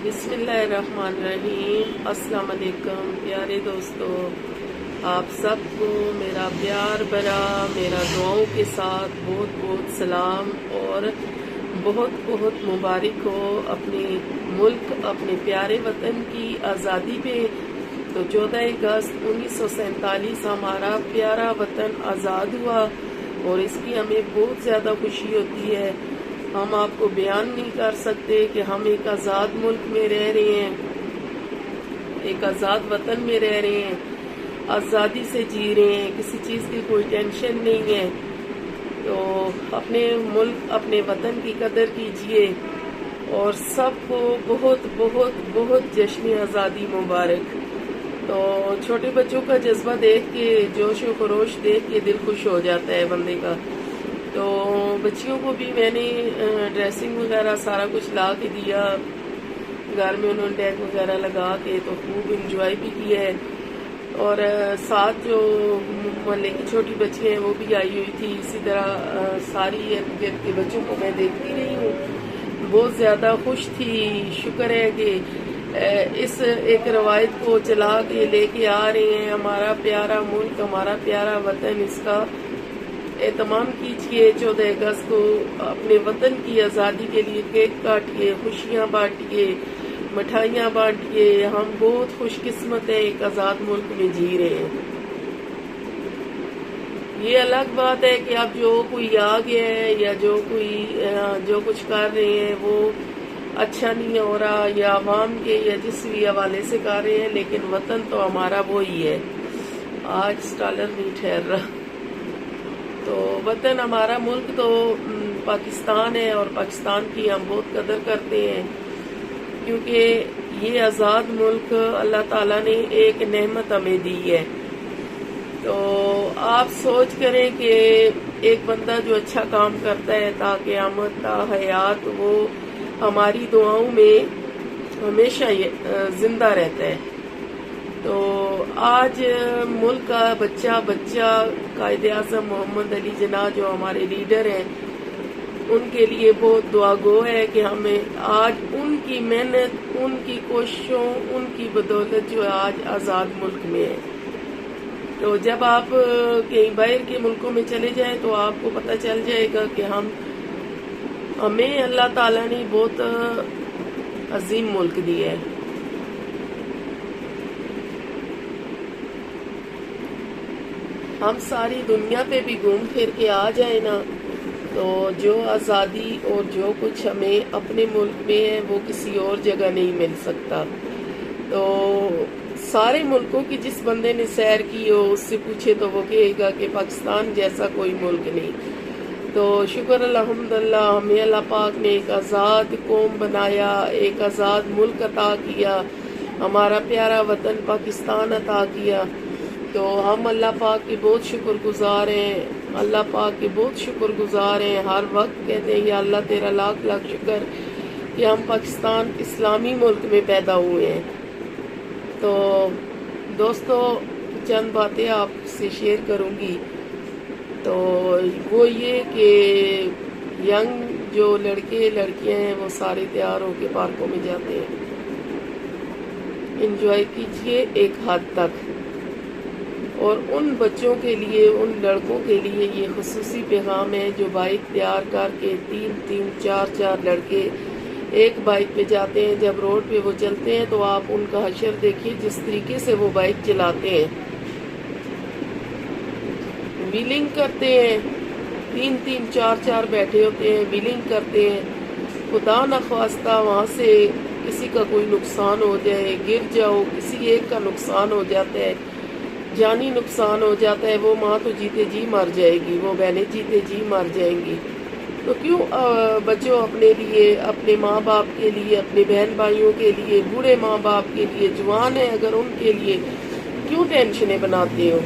بسم اللہ الرحمن الرحیم۔ السلام علیکم پیارے دوستو، آپ سب کو میرا پیار بھرا میرا دعاؤں کے ساتھ بہت بہت سلام اور بہت بہت مبارک ہو اپنے ملک اپنے پیارے وطن کی آزادی پہ۔ تو 14 اگست 1947 ہمارا پیارا وطن آزاد ہوا اور اس کی ہمیں بہت زیادہ خوشی ہوتی ہے۔ ہم آپ کو بیان نہیں کر سکتے کہ ہم ایک آزاد ملک میں رہ رہے ہیں، ایک آزاد وطن میں رہ رہے ہیں، آزادی سے جی رہے ہیں، کسی چیز کی کوئی ٹینشن نہیں ہے۔ تو اپنے ملک اپنے وطن کی قدر کیجئے اور سب کو بہت بہت بہت جشن آزادی مبارک۔ تو چھوٹے بچوں کا جذبہ دیکھ کے، جوش و خروش دیکھ کے دل خوش ہو جاتا ہے بندے کا۔ تو بچیوں کو بھی میں نے ڈریسنگ وغیرہ سارا کچھ لا کے دیا، گھر میں انہوں نے ڈیک وغیرہ لگا کے تو خوب انجوائے بھی کیا ہے۔ اور ساتھ جو محلے کی چھوٹی بچی ہیں وہ بھی آئی ہوئی تھی، اسی طرح ساری ارد گرد کے بچوں کو میں دیکھتی رہی ہوں، بہت زیادہ خوش تھی۔ شکر ہے کہ اس ایک روایت کو چلا کے لے کے آ رہے ہیں۔ ہمارا پیارا ملک ہمارا پیارا وطن، اس کا اہتمام کیجئے۔ 14 اگست کو اپنے وطن کی آزادی کے لیے کیک کاٹیے، خوشیاں بانٹیے، مٹھائیاں بانٹیے۔ ہم بہت خوش قسمت ہیں، ایک آزاد ملک میں جی رہے ہیں۔ یہ الگ بات ہے کہ اب جو کوئی آ گیا ہے یا جو کچھ کر رہے ہیں وہ اچھا نہیں ہو رہا، یا عوام کے یا جس بھی حوالے سے کر رہے ہیں، لیکن وطن تو ہمارا وہی ہے، آج ڈالر نہیں ٹھہر رہا۔ تو وطن ہمارا ملک تو پاکستان ہے اور پاکستان کی ہم بہت قدر کرتے ہیں، کیونکہ یہ آزاد ملک اللہ تعالیٰ نے ایک نعمت ہمیں دی ہے۔ تو آپ سوچ کریں کہ ایک بندہ جو اچھا کام کرتا ہے تا قیامت تا حیات، وہ ہماری دعاؤں میں ہمیشہ زندہ رہتا ہے۔ تو آج ملک کا بچہ قائد اعظم محمد علی جناح جو ہمارے لیڈر ہیں، ان کے لیے بہت دعا گو ہے کہ ہمیں آج ان کی محنت، ان کی کوششوں، ان کی بدولت جو آج آزاد ملک میں ہے۔ تو جب آپ کہیں باہر کے ملکوں میں چلے جائیں تو آپ کو پتہ چل جائے گا کہ ہمیں اللہ تعالیٰ نے بہت عظیم ملک دیا ہے۔ ہم ساری دنیا پہ بھی گھوم پھر کے آ جائیں نا، تو جو آزادی اور جو کچھ ہمیں اپنے ملک میں ہے وہ کسی اور جگہ نہیں مل سکتا۔ تو سارے ملکوں کی جس بندے نے سیر کی ہو اس سے پوچھے تو وہ کہے گا کہ پاکستان جیسا کوئی ملک نہیں۔ تو شکر الحمدللہ، ہمیں اللہ پاک نے ایک آزاد قوم بنایا، ایک آزاد ملک عطا کیا، ہمارا پیارا وطن پاکستان عطا کیا۔ تو ہم اللہ پاک کے بہت شکر گزار ہیں، اللہ پاک کے بہت شکر گزار ہیں۔ ہر وقت کہتے ہیں یا اللہ تیرا لاکھ لاکھ شکر کہ ہم پاکستان اسلامی ملک میں پیدا ہوئے ہیں۔ تو دوستو، چند باتیں آپ سے شیئر کروں گی۔ تو وہ یہ کہ ینگ جو لڑکے لڑکیاں ہیں وہ سارے تیار ہو کے پارکوں میں جاتے ہیں، انجوائے کیجئے ایک حد تک۔ اور ان بچوں کے لیے، ان لڑکوں کے لیے یہ خصوصی پیغام ہے جو بائک تیار کر کے 3 4 لڑکے ایک بائک پہ جاتے ہیں۔ جب روڈ پہ وہ چلتے ہیں تو آپ ان کا حشر دیکھیے، جس طریقے سے وہ بائک چلاتے ہیں، ویلنگ کرتے ہیں، 3 4 بیٹھے ہوتے ہیں، ویلنگ کرتے ہیں۔ خدا نخواستہ وہاں سے کسی کا کوئی نقصان ہو جائے، گر جاؤ، کسی ایک کا نقصان ہو جاتا ہے، جانی نقصان ہو جاتا ہے، وہ ماں تو جیتے جی مر جائے گی، وہ بہنیں جیتے جی مر جائیں گی۔ تو کیوں بچوں اپنے لیے، اپنے ماں باپ کے لیے، اپنے بہن بھائیوں کے لیے، بوڑھے ماں باپ کے لیے، جوان ہیں اگر ان کے لیے کیوں ٹینشنیں بناتے ہو؟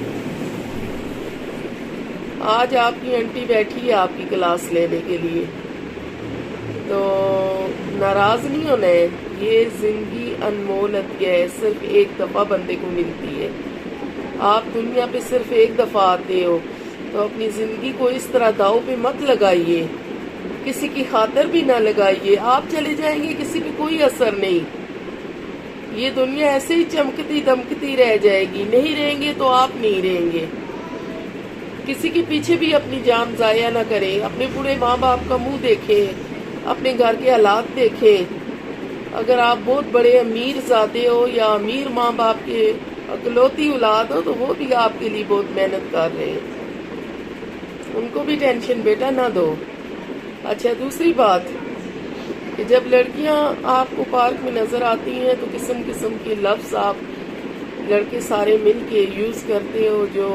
آج آپ کی آنٹی بیٹھی ہے آپ کی کلاس لینے کے لیے، تو ناراض نہیں ہونا ہے۔ یہ زندگی انمول عطیہ ہے، صرف ایک دفعہ بندے کو ملتی ہے۔ آپ دنیا پہ صرف ایک دفعہ آتے ہو، تو اپنی زندگی کو اس طرح داؤ پہ مت لگائیے، کسی کی خاطر بھی نہ لگائیے۔ آپ چلے جائیں گے، کسی پہ کوئی اثر نہیں۔ یہ دنیا ایسے ہی چمکتی دمکتی رہ جائے گی، نہیں رہیں گے تو آپ نہیں رہیں گے۔ کسی کے پیچھے بھی اپنی جان ضائع نہ کریں، اپنے بوڑھے ماں باپ کا منہ دیکھیں، اپنے گھر کے حالات دیکھیں۔ اگر آپ بہت بڑے امیر زادے ہو یا امیر ماں باپ کے اکلوتی اولاد ہو تو وہ بھی آپ کے لیے بہت محنت کر رہے ہیں، ان کو بھی ٹینشن بیٹا نہ دو۔ اچھا، دوسری بات کہ جب لڑکیاں آپ کو پارک میں نظر آتی ہیں تو قسم قسم کے لفظ آپ لڑکے سارے مل کے یوز کرتے ہو جو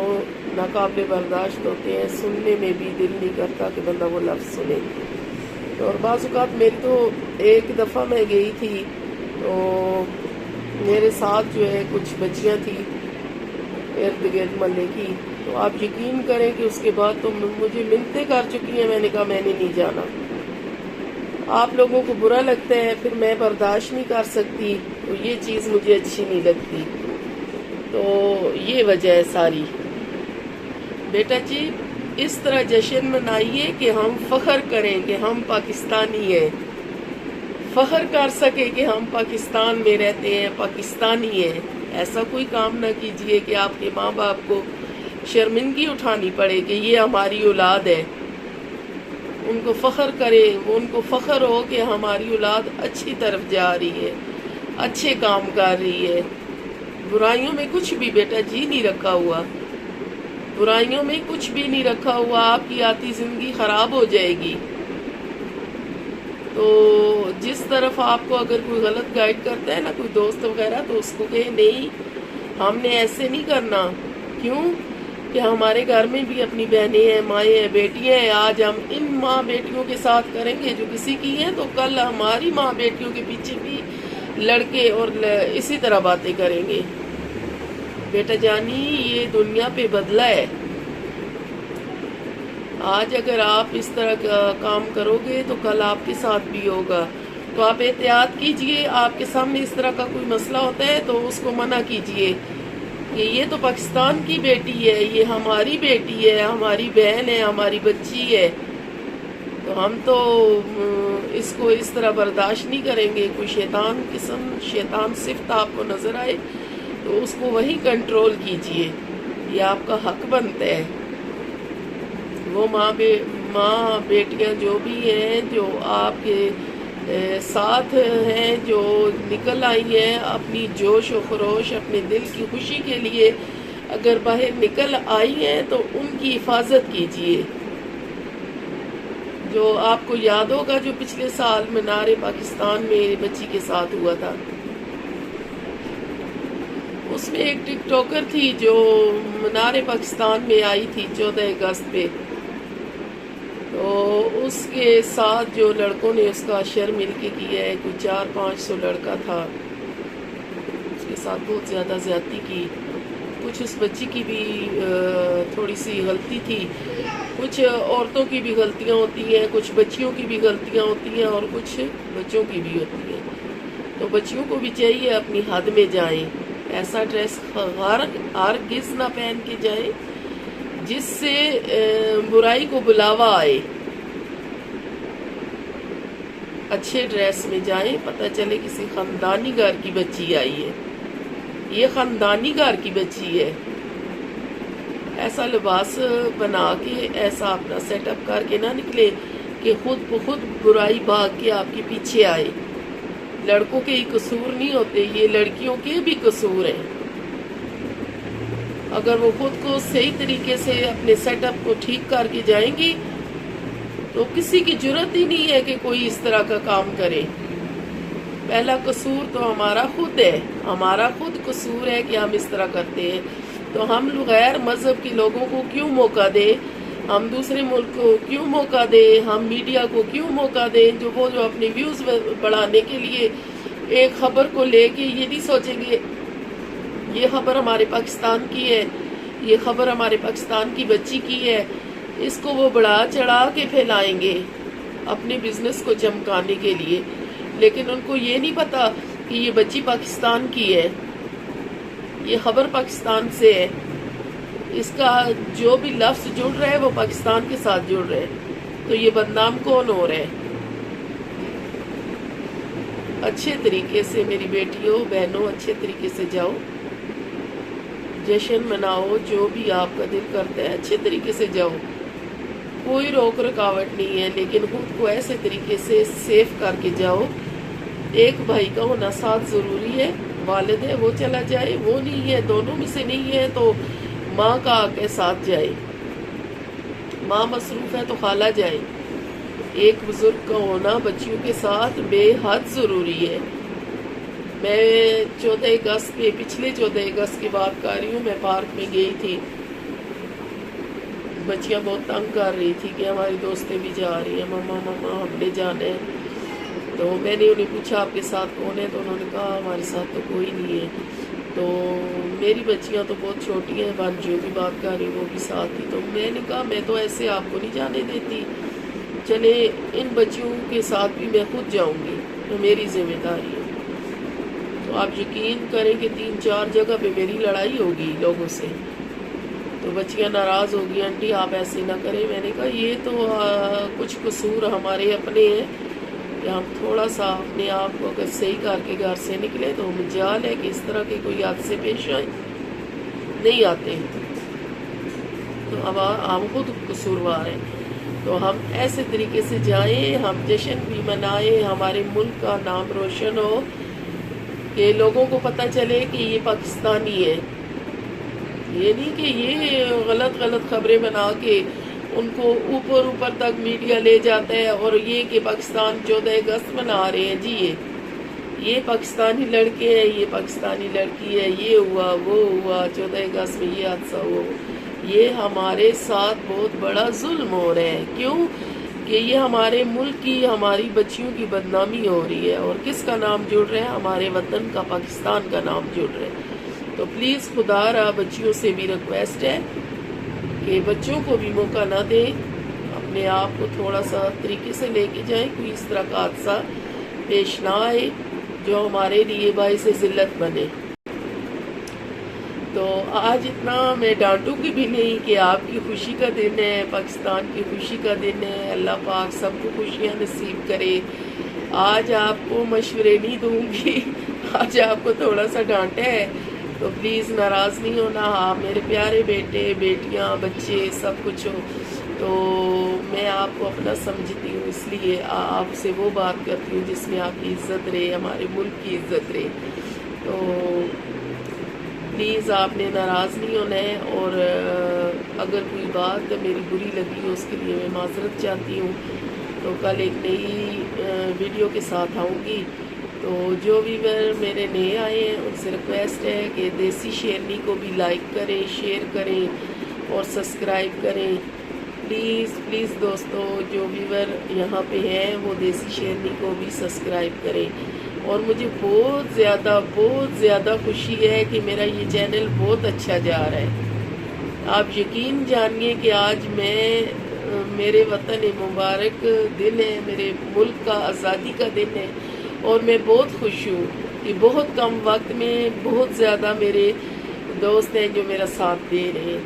ناقابل برداشت ہوتے ہیں، سننے میں بھی دل نہیں کرتا کہ بندہ وہ لفظ سنے۔ اور بعض اوقات میری تو ایک دفعہ میں گئی تھی تو میرے ساتھ جو ہے کچھ بچیاں تھیں ارد گرد محلے کی، تو آپ یقین کریں کہ اس کے بعد تو مجھے منتیں کر چکی ہیں، میں نے کہا میں نے نہیں جانا۔ آپ لوگوں کو برا لگتا ہے پھر میں برداشت نہیں کر سکتی، تو یہ چیز مجھے اچھی نہیں لگتی، تو یہ وجہ ہے ساری۔ بیٹا جی اس طرح جشن منائیے کہ ہم فخر کریں کہ ہم پاکستانی ہیں، فخر کر سکے کہ ہم پاکستان میں رہتے ہیں، پاکستانی ہیں۔ ایسا کوئی کام نہ کیجئے کہ آپ کے ماں باپ کو شرمندگی اٹھانی پڑے کہ یہ ہماری اولاد ہے۔ ان کو فخر کرے، ان کو فخر ہو کہ ہماری اولاد اچھی طرف جا رہی ہے، اچھے کام کر رہی ہے۔ برائیوں میں کچھ بھی بیٹا جی نہیں رکھا ہوا، برائیوں میں کچھ بھی نہیں رکھا ہوا، آپ کی آتی زندگی خراب ہو جائے گی۔ تو جس طرف آپ کو اگر کوئی غلط گائیڈ کرتا ہے نا کوئی دوست وغیرہ، تو اس کو کہے نہیں ہم نے ایسے نہیں کرنا۔ کیوں کہ ہمارے گھر میں بھی اپنی بہنیں ہیں، مائیں ہیں، بیٹیاں ہیں۔ آج ہم ان ماں بیٹیوں کے ساتھ کریں گے جو کسی کی ہیں، تو کل ہماری ماں بیٹیوں کے پیچھے بھی لڑکے اور اسی طرح باتیں کریں گے۔ بیٹا جانی یہ دنیا پہ بدلہ ہے، آج اگر آپ اس طرح کا کام کرو گے تو کل آپ کے ساتھ بھی ہوگا۔ تو آپ احتیاط کیجئے، آپ کے سامنے اس طرح کا کوئی مسئلہ ہوتا ہے تو اس کو منع کیجئے کہ یہ تو پاکستان کی بیٹی ہے، یہ ہماری بیٹی ہے، ہماری بہن ہے، ہماری بچی ہے، تو ہم تو اس کو اس طرح برداشت نہیں کریں گے۔ کوئی شیطان صفت آپ کو نظر آئے تو اس کو وہی کنٹرول کیجئے، یہ آپ کا حق بنتا ہے۔ وہ ماں بیٹیاں جو بھی ہیں جو آپ کے ساتھ ہیں، جو نکل آئی ہیں اپنی جوش و خروش، اپنے دل کی خوشی کے لیے اگر باہر نکل آئی ہیں تو ان کی حفاظت کیجئے۔ جو آپ کو یاد ہوگا جو پچھلے سال مینار پاکستان میں میری بچی کے ساتھ ہوا تھا، اس میں ایک ٹک ٹاکر تھی جو مینار پاکستان میں آئی تھی 14 اگست پہ، تو اس کے ساتھ جو لڑکوں نے اس کا شر مل کے کیا ہے، کوئی 400-500 لڑکا تھا، اس کے ساتھ بہت زیادہ زیادتی کی۔ کچھ اس بچی کی بھی تھوڑی سی غلطی تھی، کچھ عورتوں کی بھی غلطیاں ہوتی ہیں، کچھ بچیوں کی بھی غلطیاں ہوتی ہیں اور کچھ بچوں کی بھی ہوتی ہیں۔ تو بچیوں کو بھی چاہیے اپنی حد میں جائیں، ایسا ڈریس ہرگز نہ پہن کے جائیں جس سے برائی کو بلاوا آئے۔ اچھے ڈریس میں جائیں، پتہ چلے کسی خاندانی گھر کی بچی آئی ہے، یہ خاندانی گھر کی بچی ہے۔ ایسا لباس بنا کے، ایسا اپنا سیٹ اپ کر کے نہ نکلے کہ خود بخود برائی بھاگ کے آپ کے پیچھے آئے۔ لڑکوں کے ہی قصور نہیں ہوتے، یہ لڑکیوں کے بھی قصور ہیں۔ اگر وہ خود کو صحیح طریقے سے اپنے سیٹ اپ کو ٹھیک کر کے جائیں گی تو کسی کی جرات ہی نہیں ہے کہ کوئی اس طرح کا کام کرے۔ پہلا قصور تو ہمارا خود ہے، ہمارا خود قصور ہے کہ ہم اس طرح کرتے ہیں۔ تو ہم غیر مذہب کے لوگوں کو کیوں موقع دیں، ہم دوسرے ملک کو کیوں موقع دیں، ہم میڈیا کو کیوں موقع دیں جو اپنے ویوز بڑھانے کے لیے ایک خبر کو لے کے یہ نہیں سوچیں گے یہ خبر ہمارے پاکستان کی ہے، یہ خبر ہمارے پاکستان کی بچی کی ہے، اس کو وہ بڑھا چڑھا کے پھیلائیں گے اپنے بزنس کو چمکانے کے لیے۔ لیکن ان کو یہ نہیں پتا کہ یہ بچی پاکستان کی ہے، یہ خبر پاکستان سے ہے، اس کا جو بھی لفظ جڑ رہا ہے وہ پاکستان کے ساتھ جڑ رہا ہے، تو یہ بدنام کون ہو رہا ہے؟ اچھے طریقے سے میری بیٹیوں بہنوں اچھے طریقے سے جاؤ، جشن مناؤ، جو بھی آپ کا دل کرتا ہے اچھے طریقے سے جاؤ، کوئی روک رکاوٹ نہیں ہے، لیکن خود کو ایسے طریقے سے سیف کر کے جاؤ۔ ایک بھائی کا ہونا ساتھ ضروری ہے، والد ہے وہ چلا جائے، وہ نہیں ہے، دونوں میں سے نہیں ہے تو ماں کا آ کے ساتھ جائے، ماں مصروف ہے تو خالہ جائے۔ ایک بزرگ کا ہونا بچیوں کے ساتھ بے حد ضروری ہے۔ میں 14 اگست پہ پچھلے 14 اگست کی بات کر رہی ہوں، میں پارک میں گئی تھی، بچیاں بہت تنگ کر رہی تھی کہ ہماری دوستیں بھی جا رہی ہیں، ماما ماما ہم نے جانا ہے۔ تو میں نے انہیں پوچھا آپ کے ساتھ کون ہے، تو انہوں نے کہا ہمارے ساتھ تو کوئی نہیں ہے۔ تو میری بچیاں تو بہت چھوٹی ہیں، بانجیوں کی بات کر رہی وہ بھی ساتھ تھی، تو میں نے کہا میں تو ایسے آپ کو نہیں جانے دیتی، چلے ان بچیوں کے ساتھ بھی میں خود جاؤں گی، تو میری ذمہ داری ہے۔ تو آپ یقین کریں کہ 3-4 جگہ پہ میری لڑائی ہوگی لوگوں سے، تو بچیاں ناراض ہوگی، آنٹی آپ ایسے نہ کریں۔ میں نے کہا یہ تو کچھ قصور ہمارے اپنے ہیں کہ ہم تھوڑا سا اپنے آپ کو اگر صحیح کر کے گھر سے نکلے تو مجال ہے کہ اس طرح کے کوئی حادثے پیش آئیں، نہیں آتے، تو اب ہم خود قصوروار ہیں۔ تو ہم ایسے طریقے سے جائیں، ہم جشن بھی منائیں، ہمارے ملک کا نام روشن ہو، کہ لوگوں کو پتہ چلے کہ یہ پاکستانی ہے، یہ نہیں کہ یہ غلط خبریں بنا کے ان کو اوپر تک میڈیا لے جاتا ہے، اور یہ کہ پاکستان 14 اگست منا رہے ہیں، جی یہ پاکستانی لڑکے ہیں، یہ پاکستانی لڑکی ہے، یہ ہوا وہ ہوا، 14 اگست میں یہ حادثہ ہوا۔ یہ ہمارے ساتھ بہت بڑا ظلم ہو رہا ہے، کیوں کہ یہ ہمارے ملک کی، ہماری بچیوں کی بدنامی ہو رہی ہے، اور کس کا نام جڑ رہا ہے؟ ہمارے وطن کا، پاکستان کا نام جڑ رہا ہے۔ تو پلیز خدا را بچیوں سے بھی ریکویسٹ ہے کہ بچوں کو بھی موقع نہ دیں، اپنے آپ کو تھوڑا سا طریقے سے لے کے جائیں، کوئی اس طرح کا حادثہ پیش نہ آئے جو ہمارے لیے باعث ذلت بنے۔ تو آج اتنا میں ڈانٹوں کی بھی نہیں کہ آپ کی خوشی کا دن ہے، پاکستان کی خوشی کا دن ہے، اللہ پاک سب کو خوشیاں نصیب کرے۔ آج آپ کو مشورے نہیں دوں گی، آج آپ کو تھوڑا سا ڈانٹا ہے تو پلیز ناراض نہیں ہونا۔ آپ میرے پیارے بیٹے بیٹیاں بچے سب کچھ ہو، تو میں آپ کو اپنا سمجھتی ہوں، اس لیے آپ سے وہ بات کرتی ہوں جس میں آپ کی عزت رہے، ہمارے ملک کی عزت رہے۔ تو پلیز آپ نے ناراض نہیں ہونا ہے، اور اگر کوئی بات میری بری لگی ہو اس کے لیے میں معذرت چاہتی ہوں۔ تو کل ایک نئی ویڈیو کے ساتھ آؤں گی، تو جو بھی میرے نئے آئے ہیں ان سے ریکویسٹ ہے کہ دیسی شیرنی کو بھی لائک کریں، شیئر کریں اور سبسکرائب کریں۔ پلیز دوستو، جو ویور یہاں پہ ہیں وہ دیسی شیرنی کو بھی سبسکرائب کریں، اور مجھے بہت زیادہ خوشی ہے کہ میرا یہ چینل بہت اچھا جا رہا ہے۔ آپ یقین جانیے کہ آج میرے وطن مبارک دن ہے، میرے ملک کا آزادی کا دن ہے، اور میں بہت خوش ہوں کہ بہت کم وقت میں بہت زیادہ میرے دوست ہیں جو میرا ساتھ دے رہے ہیں۔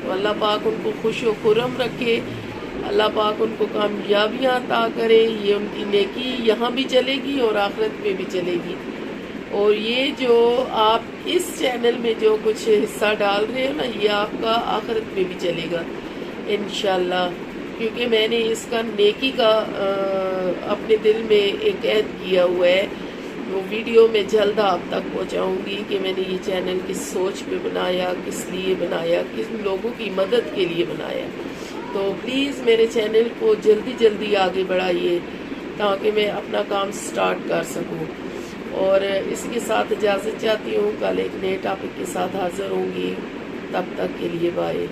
تو اللہ پاک ان کو خوش و خرم رکھے، اللہ پاک ان کو کامیابیاں عطا کرے، یہ ان کی نیکی یہاں بھی چلے گی اور آخرت میں بھی چلے گی۔ اور یہ جو آپ اس چینل میں جو کچھ حصہ ڈال رہے ہو نا، یہ آپ کا آخرت میں بھی چلے گا انشاءاللہ، کیونکہ میں نے اس کا نیکی کا اپنے دل میں ایک عہد کیا ہوا ہے۔ وہ ویڈیو میں جلد آپ تک پہنچاؤں گی کہ میں نے یہ چینل کس سوچ پہ بنایا، کس لیے بنایا، کس لوگوں کی مدد کے لیے بنایا۔ تو پلیز میرے چینل کو جلدی آگے بڑھائیے تاکہ میں اپنا کام سٹارٹ کر سکوں۔ اور اس کے ساتھ اجازت چاہتی ہوں، کل ایک نئے ٹاپک کے ساتھ حاضر ہوں گی، تب تک کے لیے بائے۔